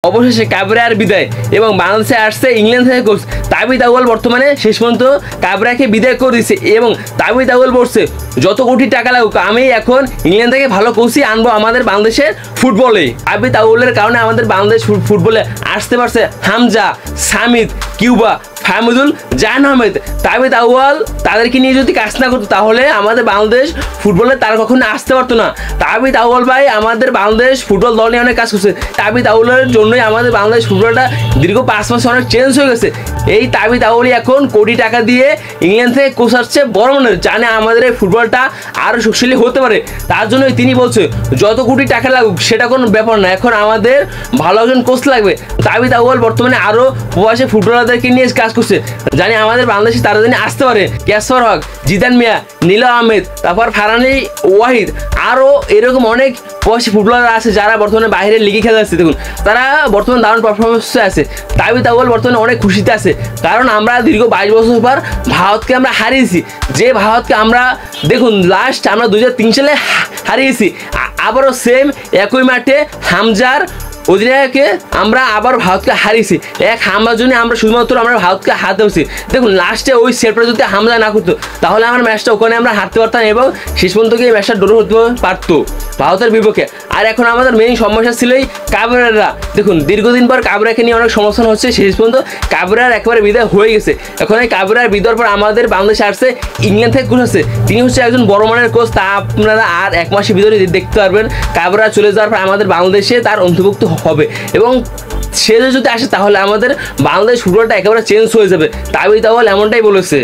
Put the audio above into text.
অবশেষে কাবরেরার বিদায় এবং বাংলাদেশে আসছে ইংল্যান্ড থেকে কোচ তাবিথ আউয়াল। বর্তমানে শেষ পর্যন্ত কাবরেরাকে বিদায় করে দিচ্ছে এবং তাবিথ আউয়াল বলছে যত কোটি টাকা লাগুক আমি এখন ইংল্যান্ড থেকে ভালো কোচই আনবো আমাদের বাংলাদেশের ফুটবলে। তাবিথ আউয়ালের কারণে আমাদের বাংলাদেশ ফুটবলে আসতে পারছে হামজা, সামিদ, কিউবা, ফাহমিদুল, জাহান আহমেদ। তাবিথ আউয়াল তাদেরকে নিয়ে যদি কাজ না করতো তাহলে আমাদের বাংলাদেশ ফুটবলে তারা কখনো আসতে পারতো না। তাবিথ আউয়াল ভাই আমাদের বাংলাদেশ ফুটবল দল নিয়ে অনেক কাজ করছে। তাবিথ আউয়ালের জন্যই আমাদের বাংলাদেশ ফুটবলটা দীর্ঘ 5 মাসে অনেক চেঞ্জ হয়ে গেছে। এই তাবিথ আউয়ালই এখন কোটি টাকা দিয়ে ইংল্যান্ড থেকে কোচ আসছে বড় মানের, জানে আমাদের এই ফুটবলটা আরও শক্তিশালী হতে পারে। তার জন্যই তিনি বলছে যত কোটি টাকা লাগুক সেটা কোনো ব্যাপার না, এখন আমাদের ভালো একজন কোচ লাগবে। তাবিথ আউয়াল বর্তমানে আরও প্রবাসী ফুটবলারদেরকে নিয়ে কাজ করছে, জানি আমাদের বাংলাদেশে তারা জানি আসতে পারে। ক্যাসপার হক, জিদান মিয়া, নীলা আহমেদ, তারপর ফারহানি ওয়াহিদ, আরও এরকম অনেক প্রবাসী ফুটবলার আছে যারা বর্তমানে বাইরের লিগে খেলে আসছে। দেখুন তারা বর্তমানে দারুণ পারফরমেন্সে আছে। তাবিথ আউয়াল বর্তমানে অনেক খুশিতে আছে, কারণ আমরা দীর্ঘ 22 বছর পর ভারতকে আমরা হারিয়েছি। যে ভারতকে আমরা দেখুন লাস্ট আমরা 2003 সালে হারিয়েছি, আবারও সেম একই মাঠে হামজার অধিনায়ককে আমরা আবার ভারতকে হারিয়েছি। এক হামলার জন্য আমরা শুধুমাত্র আমরা ভারতকে হারতে পারছি। দেখুন লাস্টে ওই সেটটা যদি হামলা না করতো তাহলে আমার ম্যাচটা ওখানে আমরা হারতে পারতাম এবং শেষ পর্যন্ত গিয়ে ম্যাচটা ড্র হতে পারতো ভারতের বিপক্ষে। আর এখন আমাদের মেইন সমস্যা ছিল এই কাবরেরা। দেখুন দীর্ঘদিন পর কাবরেরাকে নিয়ে অনেক সমস্যা হচ্ছে, শেষ পর্যন্ত কাবরেরার একেবারে বিদায় হয়ে গেছে। এখন এই কাবরেরার বিদায়ের পর আমাদের বাংলাদেশে আসছে ইংল্যান্ড থেকে কোচ আসছে, তিনি হচ্ছে একজন বড় মানের কোচ। তা আপনারা আর 1 মাসের ভিতরে দেখতে পারবেন কাবরেরা চলে যাওয়ার পর আমাদের বাংলাদেশে তার অন্তর্ভুক্ত হবে এবং সে যদি আসে তাহলে আমাদের বাংলাদেশ ফুটবলটা একেবারে চেঞ্জ হয়ে যাবে। তাবিথ আউয়াল এমনটাই বলেছে।